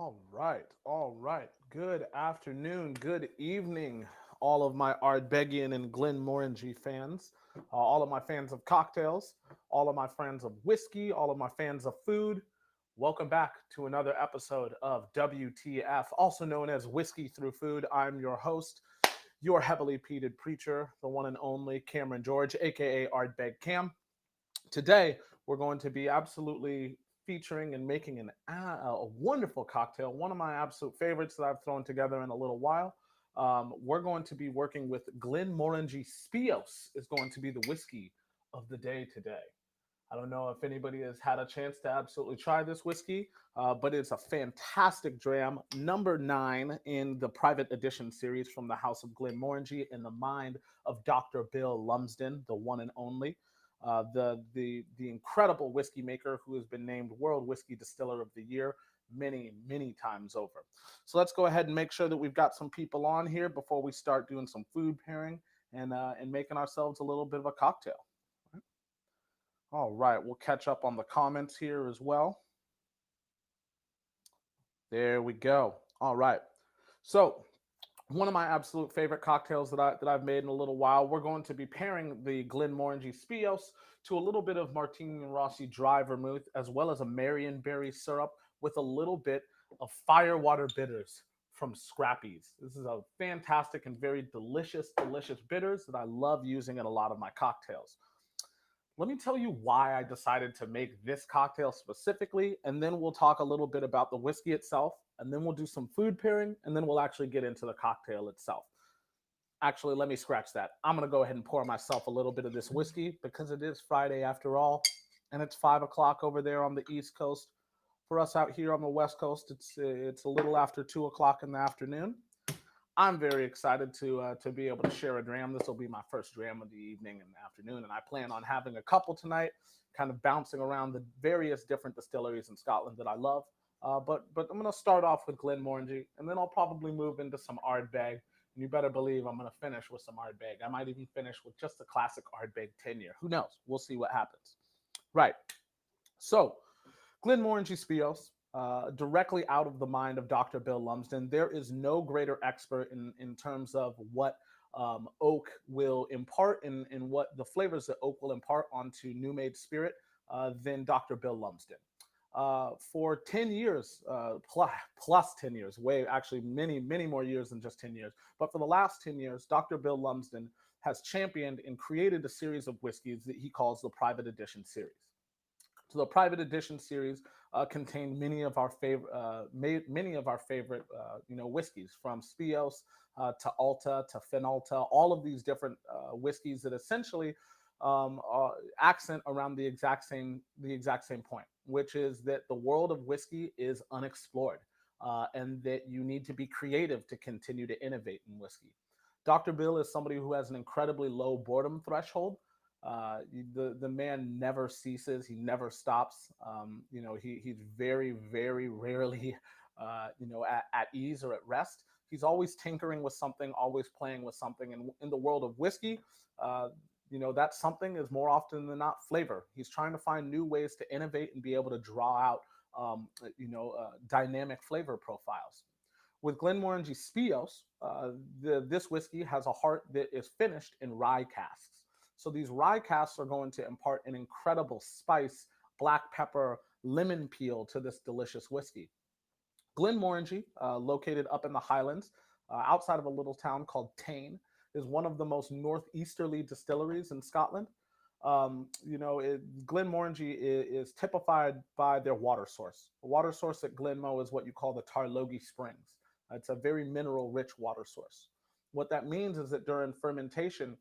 All right. Good afternoon, good evening, all of my Ardbegian and Glenmorangie fans, all of my fans of cocktails, all of my fans of whiskey, all of my fans of food. Welcome back to another episode of WTF, also known as Whiskey Through Food. I'm your host, your heavily peated preacher, the one and only Cameron George, aka Ardbeg Cam. Today, we're going to be absolutely featuring and making a wonderful cocktail, one of my absolute favorites that I've thrown together in a little while. We're going to be working with Glenmorangie Spios is going to be the whiskey of the day today. I don't know if anybody has had a chance to absolutely try this whiskey, but it's a fantastic dram, number 9 in the private edition series from the House of Glenmorangie in the mind of Dr. Bill Lumsden, the one and only. The incredible whiskey maker who has been named World Whiskey Distiller of the Year many times over. So let's go ahead and make sure that we've got some people on here before we start doing some food pairing and making ourselves a little bit of a cocktail. All right, we'll catch up on the comments here as well. There we go. All right. So one of my absolute favorite cocktails that I've made in a little while. We're going to be pairing the Glenmorangie Spios to a little bit of Martini and Rossi dry vermouth, as well as a Marionberry syrup with a little bit of firewater bitters from Scrappy's. This is a fantastic and very delicious bitters that I love using in a lot of my cocktails. Let me tell you why I decided to make this cocktail specifically, and then we'll talk a little bit about the whiskey itself, and then we'll do some food pairing, and then we'll actually get into the cocktail itself. Actually, let me scratch that. I'm going to go ahead and pour myself a little bit of this whiskey because it is Friday after all, and it's 5 o'clock over there on the East Coast. For us out here on the West Coast, it's a little after 2 o'clock in the afternoon. I'm very excited to be able to share a dram. This will be my first dram of the evening and afternoon, and I plan on having a couple tonight, kind of bouncing around the various different distilleries in Scotland that I love. But I'm going to start off with Glenmorangie, and then I'll probably move into some Ardbeg. And you better believe I'm going to finish with some Ardbeg. I might even finish with just the classic Ardbeg 10-year. Who knows? We'll see what happens. Right. So Glenmorangie Spios, directly out of the mind of Dr. Bill Lumsden. There is no greater expert in terms of what oak will impart and what the flavors that oak will impart onto new made spirit than Dr. Bill Lumsden. For 10 years, plus 10 years, way actually many more years than just 10 years. But for the last 10 years, Dr. Bill Lumsden has championed and created a series of whiskeys that he calls the Private Edition series. So the Private Edition series contained many of our favorite whiskeys, from Spios to Alta to Finalta, all of these different whiskeys that essentially accent around the exact same point, which is that the world of whiskey is unexplored, and that you need to be creative to continue to innovate in whiskey. Dr. Bill is somebody who has an incredibly low boredom threshold. The man never ceases. He never stops. He's very rarely, at ease or at rest. He's always tinkering with something, always playing with something. And in the world of whiskey, that something is more often than not flavor. He's trying to find new ways to innovate and be able to draw out, dynamic flavor profiles. With Glenmorangie Spios, this whiskey has a heart that is finished in rye casks. So these rye casks are going to impart an incredible spice, black pepper, lemon peel to this delicious whiskey. Glenmorangie, located up in the Highlands, outside of a little town called Tain, is one of the most northeasterly distilleries in Scotland. Glenmorangie is typified by their water source. The water source at Glenmoe is what you call the Tarlogie Springs. It's a very mineral-rich water source. What that means is that during fermentation,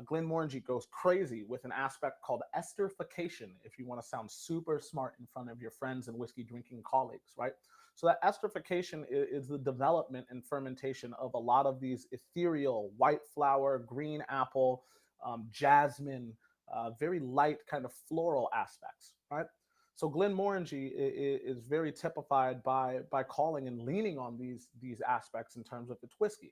Glenmorangie goes crazy with an aspect called esterification, if you want to sound super smart in front of your friends and whiskey drinking colleagues, right? So that esterification is the development and fermentation of a lot of these ethereal white flower, green apple, jasmine, very light kind of floral aspects, right? So Glenmorangie is very typified by calling and leaning on these aspects in terms of its whiskey.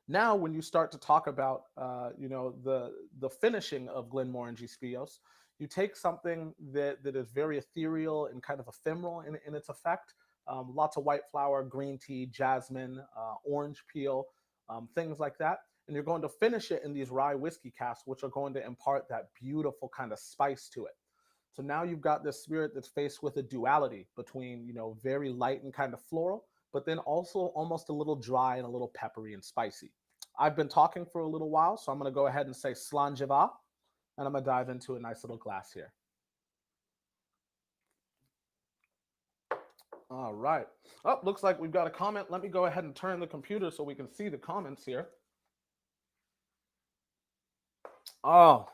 Now, when you start to talk about, the finishing of Glenmorangie Spios, you take something that is very ethereal and kind of ephemeral in its effect, lots of white flower, green tea, jasmine, orange peel, things like that. And you're going to finish it in these rye whiskey casks, which are going to impart that beautiful kind of spice to it. So now you've got this spirit that's faced with a duality between, very light and kind of floral, but then also almost a little dry and a little peppery and spicy. I've been talking for a little while, so I'm going to go ahead and say slanjava, and I'm going to dive into a nice little glass here. All right. Oh, looks like we've got a comment. Let me go ahead and turn the computer so we can see the comments here. Oh,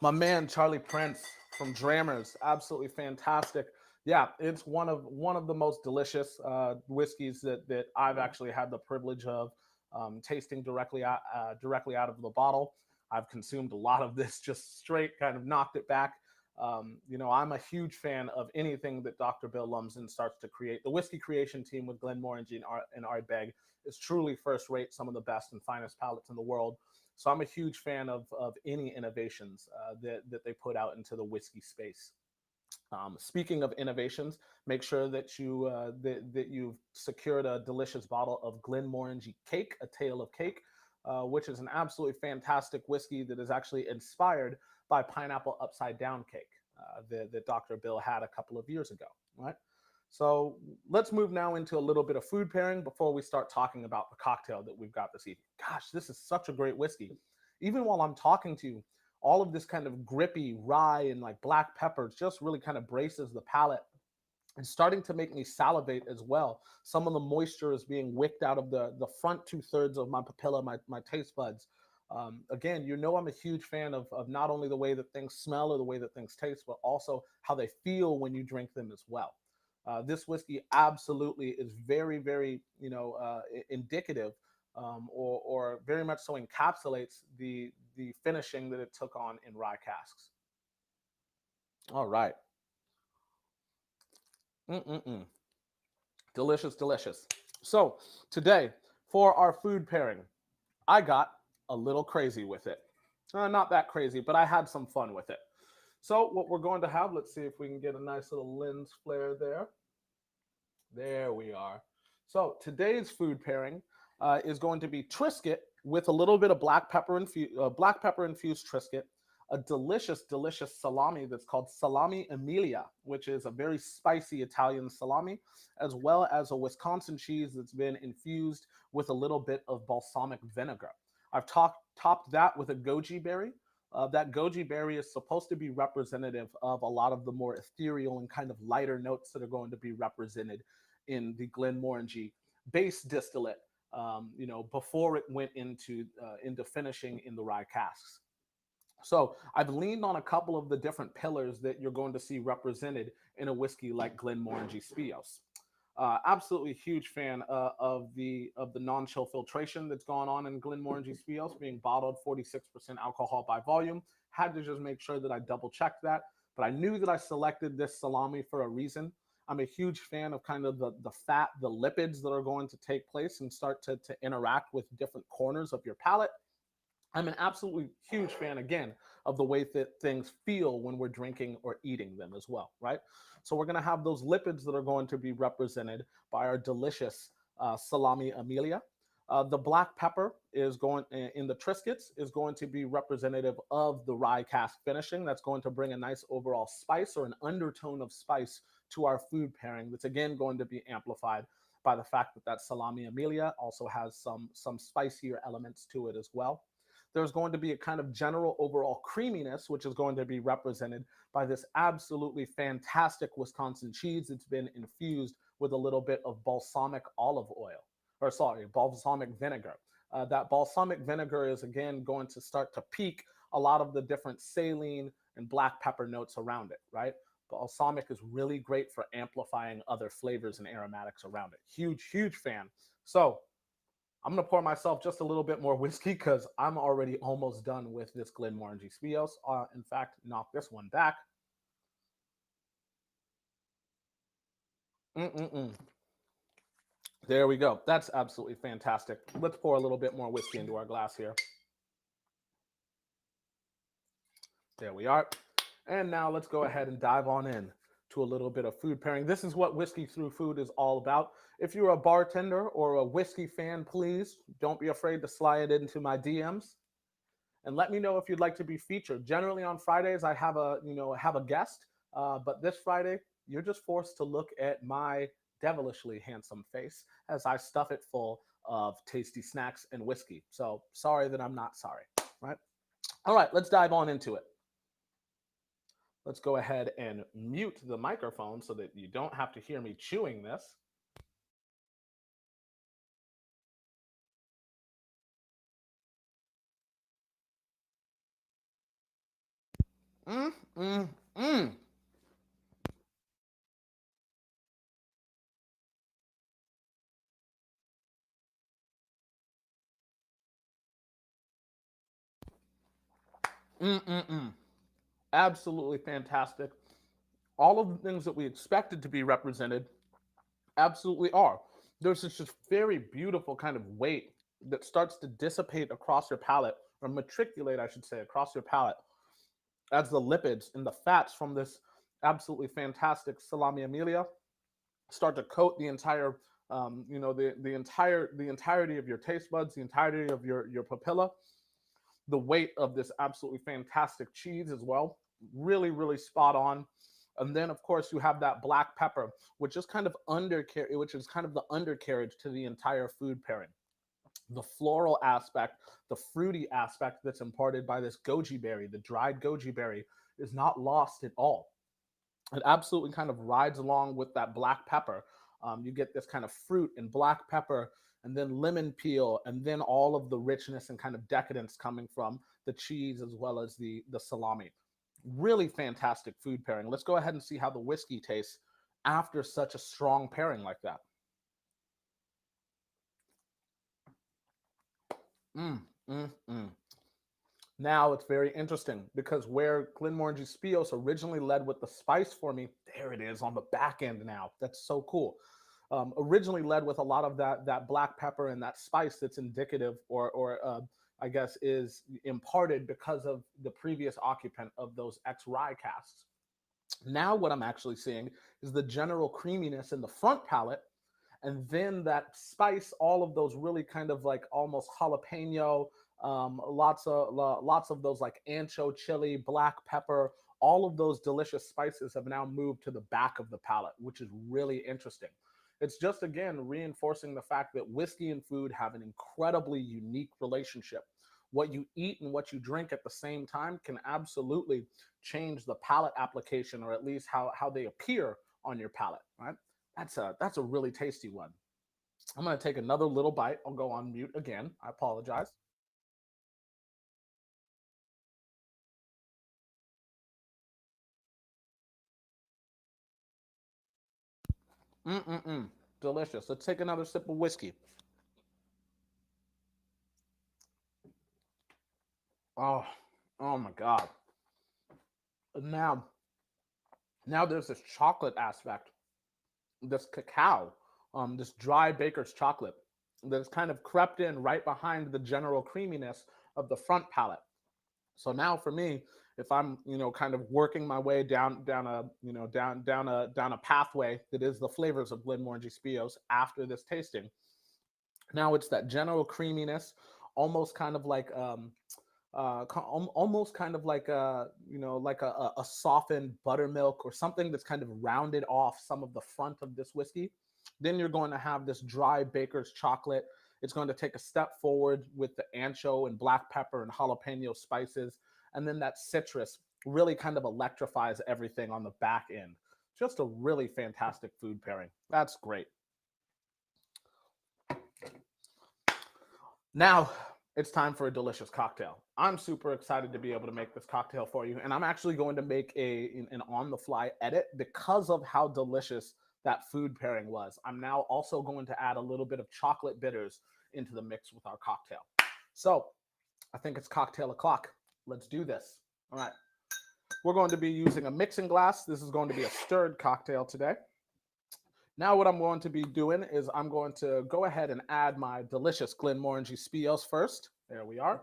my man Charlie Prince from Drammers, absolutely fantastic. Yeah, it's one of the most delicious whiskeys that I've actually had the privilege of tasting directly out of the bottle. I've consumed a lot of this just straight, kind of knocked it back. I'm a huge fan of anything that Dr. Bill Lumsden starts to create. The whiskey creation team with Glenmorangie and Ardbeg is truly first rate, some of the best and finest palates in the world. So I'm a huge fan of any innovations that they put out into the whiskey space. Speaking of innovations, make sure that you've secured a delicious bottle of Glenmorangie Cake, a Tale of Cake, which is an absolutely fantastic whiskey that is actually inspired by pineapple upside down cake that Dr. Bill had a couple of years ago. Right. So let's move now into a little bit of food pairing before we start talking about the cocktail that we've got this evening. Gosh, this is such a great whiskey. Even while I'm talking to you, all of this kind of grippy rye and like black peppers just really kind of braces the palate and starting to make me salivate as well. Some of the moisture is being wicked out of the front 2/3 of my papilla, my taste buds. Again, I'm a huge fan of not only the way that things smell or the way that things taste, but also how they feel when you drink them as well. This whiskey absolutely is very, very, indicative, or very much so encapsulates the finishing that it took on in rye casks. All right. Mm-mm-mm. Delicious, delicious. So today, for our food pairing, I got a little crazy with it. Not that crazy, but I had some fun with it. So what we're going to have, let's see if we can get a nice little lens flare there. There we are. So today's food pairing is going to be Triscuit with a little bit of black pepper infused Triscuit, a delicious, delicious salami that's called Salami Emilia, which is a very spicy Italian salami, as well as a Wisconsin cheese that's been infused with a little bit of balsamic vinegar. I've topped that with a goji berry. That goji berry is supposed to be representative of a lot of the more ethereal and kind of lighter notes that are going to be represented in the Glenmorangie base distillate, before it went into finishing in the rye casks. So I've leaned on a couple of the different pillars that you're going to see represented in a whiskey like Glenmorangie Speos. Absolutely huge fan of the non-chill filtration that's gone on in Glenmorangie Speos, being bottled 46% alcohol by volume. Had to just make sure that I double checked that, but I knew that I selected this salami for a reason. I'm a huge fan of kind of the fat, the lipids that are going to take place and start to interact with different corners of your palate. I'm an absolutely huge fan, again, of the way that things feel when we're drinking or eating them as well, right? So we're going to have those lipids that are going to be represented by our delicious salami Emilia. The black pepper is going in the Triscuits is going to be representative of the rye cask finishing. That's going to bring a nice overall spice or an undertone of spice to our food pairing. That's again going to be amplified by the fact that salami Emilia also has some spicier elements to it as well. There's going to be a kind of general overall creaminess, which is going to be represented by this absolutely fantastic Wisconsin cheese that's been infused with a little bit of balsamic olive oil, or sorry, balsamic vinegar. That balsamic vinegar is again going to start to peak a lot of the different saline and black pepper notes around it, right? Balsamic is really great for amplifying other flavors and aromatics around it. Huge, huge fan. So I'm going to pour myself just a little bit more whiskey because I'm already almost done with this Glenmorangie Speos. In fact, knock this one back. Mm-mm-mm. There we go. That's absolutely fantastic. Let's pour a little bit more whiskey into our glass here. There we are. And now let's go ahead and dive on in to a little bit of food pairing. This is what Whiskey Through Food is all about. If you're a bartender or a whiskey fan, please don't be afraid to slide it into my DMs and let me know if you'd like to be featured. Generally on Fridays, I have a guest, but this Friday, you're just forced to look at my devilishly handsome face as I stuff it full of tasty snacks and whiskey. So sorry that I'm not sorry, right? All right, let's dive on into it. Let's go ahead and mute the microphone so that you don't have to hear me chewing this. Mm, mm, mm. Mm, mm, mm. Absolutely fantastic. All of the things that we expected to be represented absolutely are. There's this just very beautiful kind of weight that starts to dissipate across your palate, or matriculate, I should say, across your palate, as the lipids and the fats from this absolutely fantastic salami amelia start to coat the entire, the entirety of your taste buds, the entirety of your papilla. The weight of this absolutely fantastic cheese as well, really, really spot on. And then, of course, you have that black pepper, which is kind of which is kind of the undercarriage to the entire food pairing. The floral aspect, the fruity aspect that's imparted by this goji berry, the dried goji berry, is not lost at all. It absolutely kind of rides along with that black pepper. You get this kind of fruit and black pepper, and then lemon peel, and then all of the richness and kind of decadence coming from the cheese as well as the salami. Really fantastic food pairing. Let's go ahead and see how the whiskey tastes after such a strong pairing like that. Mm, mm, mm. Now it's very interesting because where Glenmorangie Spios originally led with the spice for me, there it is on the back end now. That's so cool. Originally led with a lot of that black pepper and that spice that's indicative or I guess is imparted because of the previous occupant of those ex rye casks. Now what I'm actually seeing is the general creaminess in the front palate, and then that spice, all of those really kind of like almost jalapeno, lots of those like ancho chili, black pepper, all of those delicious spices have now moved to the back of the palate, which is really interesting. It's just again reinforcing the fact that whiskey and food have an incredibly unique relationship. What you eat and what you drink at the same time can absolutely change the palate application, or at least how they appear on your palate, right? That's a really tasty one. I'm gonna take another little bite. I'll go on mute again. I apologize. Mm-mm-mm. Delicious. Let's take another sip of whiskey. Oh, oh my God. Now, now there's this chocolate aspect, this cacao, this dry baker's chocolate that's kind of crept in right behind the general creaminess of the front palate. So now for me, if I'm, kind of working my way down a, down a pathway that is the flavors of Glenmorangie Spios after this tasting, now it's that general creaminess, almost kind of like almost kind of like a softened buttermilk or something that's kind of rounded off some of the front of this whiskey. Then you're going to have this dry baker's chocolate. It's going to take a step forward with the ancho and black pepper and jalapeno spices, and then that citrus really kind of electrifies everything on the back end. Just a really fantastic food pairing. That's great. Now it's time for a delicious cocktail. I'm super excited to be able to make this cocktail for you, and I'm actually going to make an on-the-fly edit because of how delicious that food pairing was. I'm now also going to add a little bit of chocolate bitters into the mix with our cocktail. So I think it's cocktail o'clock. Let's do this. All right. We're going to be using a mixing glass. This is going to be a stirred cocktail today. Now what I'm going to be doing is I'm going to go ahead and add my delicious Glenmorangie Spios first. There we are.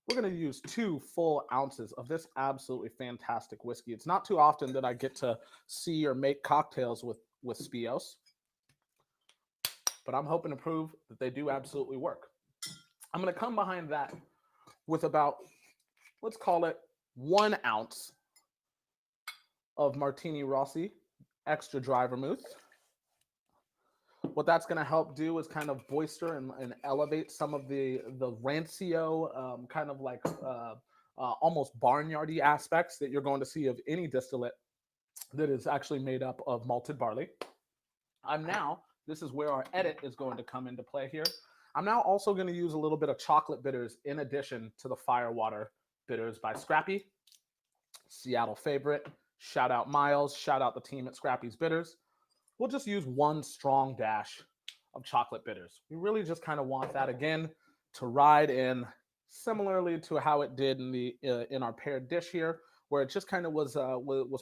we're going to use 2 full ounces of this absolutely fantastic whiskey. It's not too often that I get to see or make cocktails with Speos, but I'm hoping to prove that they do absolutely work. I'm going to come behind that with about, let's call it 1 ounce of Martini Rossi extra dry vermouth. What that's going to help do is kind of boister and elevate some of the rancio, kind of like almost barnyardy aspects that you're going to see of any distillate that is actually made up of malted barley. This is where our edit is going to come into play here. I'm now also going to use a little bit of chocolate bitters in addition to the Firewater bitters by Scrappy, Seattle favorite. Shout out Miles, shout out the team at Scrappy's Bitters. We'll just use 1 strong dash of chocolate bitters. We really just kind of want that again to ride in similarly to how it did in our paired dish here, where it just kind of was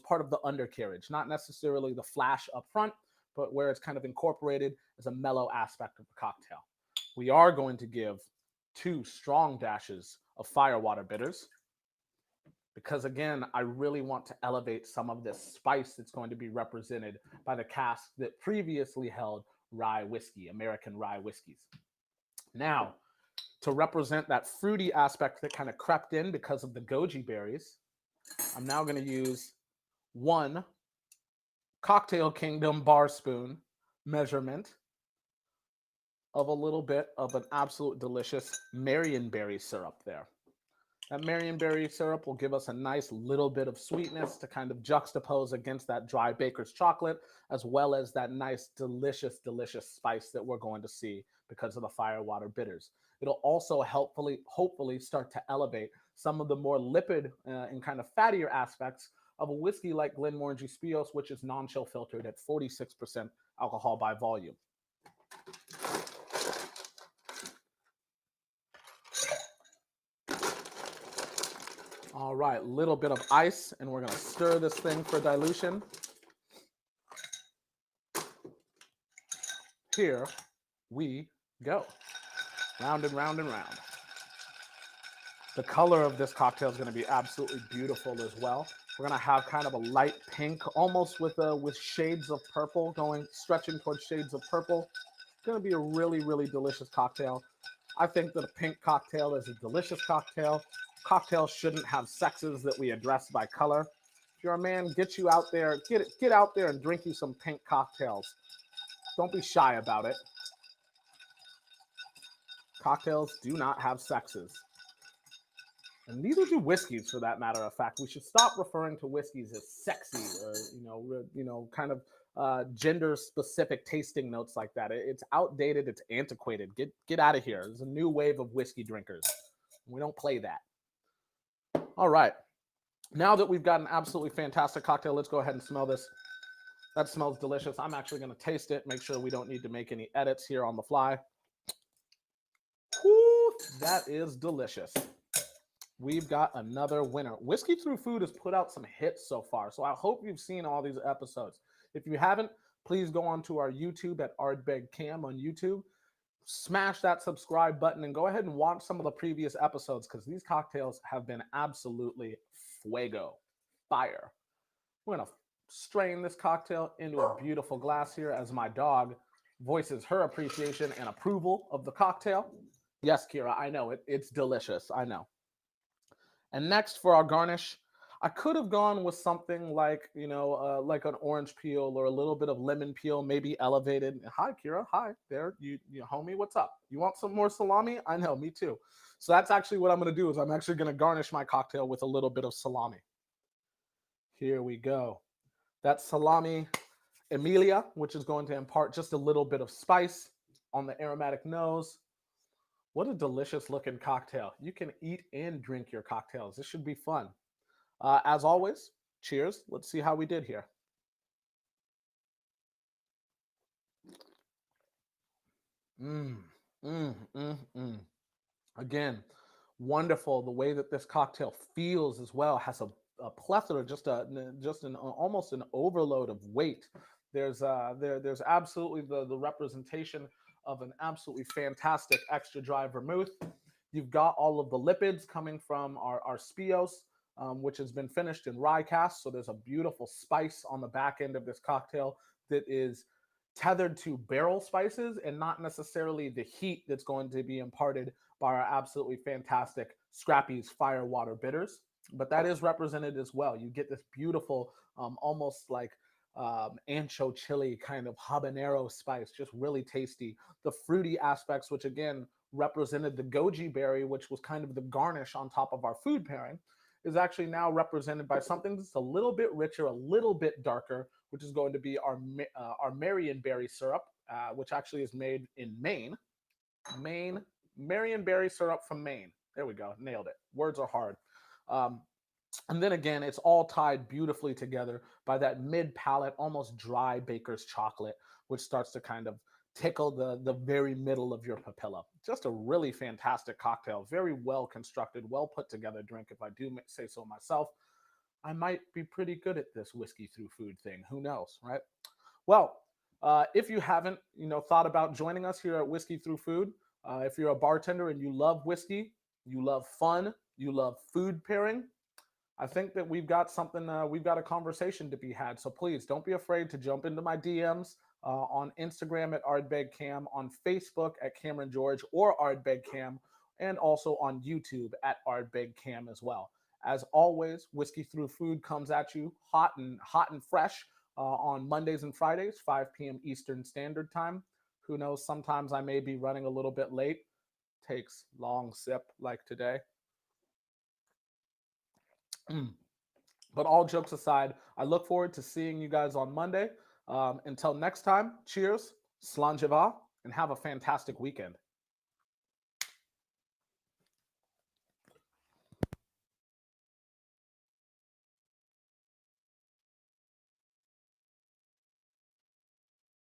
part of the undercarriage, not necessarily the flash up front, but where it's kind of incorporated as a mellow aspect of the cocktail. We are going to give 2 strong dashes of Firewater bitters, because again, I really want to elevate some of this spice that's going to be represented by the cask that previously held rye whiskey, American rye whiskeys. Now, to represent that fruity aspect that kind of crept in because of the goji berries, I'm now going to use 1 Cocktail Kingdom bar spoon measurement of a little bit of an absolute delicious Marionberry syrup there. That Marionberry syrup will give us a nice little bit of sweetness to kind of juxtapose against that dry baker's chocolate, as well as that nice, delicious, delicious spice that we're going to see because of the Firewater bitters. It'll also hopefully start to elevate some of the more lipid and kind of fattier aspects of a whiskey like Glenmorangie Speos, which is non-chill filtered at 46% alcohol by volume. All right, little bit of ice, and we're going to stir this thing for dilution. Here we go. Round and round and round. The color of this cocktail is going to be absolutely beautiful as well. We're going to have kind of a light pink, almost with shades of purple stretching towards shades of purple. It's going to be a really, really delicious cocktail. I think that a pink cocktail is a delicious cocktail. Cocktails shouldn't have sexes that we address by color. If you're a man, get out there and drink you some pink cocktails. Don't be shy about it. Cocktails do not have sexes. And neither do whiskeys, for that matter of fact. We should stop referring to whiskeys as sexy or, kind of gender-specific tasting notes like that. It's outdated. It's antiquated. Get out of here. There's a new wave of whiskey drinkers. We don't play that. All right. Now that we've got an absolutely fantastic cocktail, let's go ahead and smell this. That smells delicious. I'm actually going to taste it, make sure we don't need to make any edits here on the fly. Whew, that is delicious. We've got another winner. Whiskey Through Food has put out some hits so far, so I hope you've seen all these episodes. If you haven't, please go on to our YouTube at Ardbeg Cam on YouTube. Smash that subscribe button and go ahead and watch some of the previous episodes, because these cocktails have been absolutely fuego, fire. We're going to strain this cocktail into a beautiful glass here as my dog voices her appreciation and approval of the cocktail. Yes, Kira, I know it's delicious. I know. And next for our garnish, I could have gone with something like, like an orange peel or a little bit of lemon peel, maybe elevated. Hi, Kira. Hi there. You homie, what's up? You want some more salami? I know, me too. So that's actually what I'm going to do, is I'm actually going to garnish my cocktail with a little bit of salami. Here we go. That's salami Emilia, which is going to impart just a little bit of spice on the aromatic nose. What a delicious looking cocktail. You can eat and drink your cocktails. This should be fun. As always, cheers. Let's see how we did here. Again, wonderful. The way that this cocktail feels as well has a plethora, almost an overload of weight. There's absolutely the representation of an absolutely fantastic extra dry vermouth. You've got all of the lipids coming from our speos, which has been finished in rye cast. So there's a beautiful spice on the back end of this cocktail that is tethered to barrel spices and not necessarily the heat that's going to be imparted by our absolutely fantastic Scrappy's Firewater bitters. But that is represented as well. You get this beautiful, almost like ancho chili kind of habanero spice, just really tasty. The fruity aspects, which again represented the goji berry, which was kind of the garnish on top of our food pairing, is actually now represented by something that's a little bit richer, a little bit darker, which is going to be our Marionberry syrup, which actually is made in Maine. Maine, Marionberry syrup from Maine. There we go, nailed it. Words are hard. Um, and then again, it's all tied beautifully together by that mid palate, almost dry baker's chocolate, which starts to kind of tickle the very middle of your papilla. Just a really fantastic cocktail, very well constructed, well put together drink, if I do say so myself. I might be pretty good at this whiskey through food thing. Who knows, right? Well, if you haven't, thought about joining us here at Whiskey Through Food, if you're a bartender and you love whiskey, you love fun, you love food pairing, I think that we've got something, we've got a conversation to be had. So please don't be afraid to jump into my DMs on Instagram at Ardbeg Cam, on Facebook at Cameron George or Ardbeg Cam, and also on YouTube at Ardbeg Cam as well. As always, Whiskey Through Food comes at you hot and fresh on Mondays and Fridays, 5 p.m. Eastern Standard Time. Who knows? Sometimes I may be running a little bit late. Takes long sip like today. But all jokes aside, I look forward to seeing you guys on Monday. Until next time, cheers, slanjava, and have a fantastic weekend.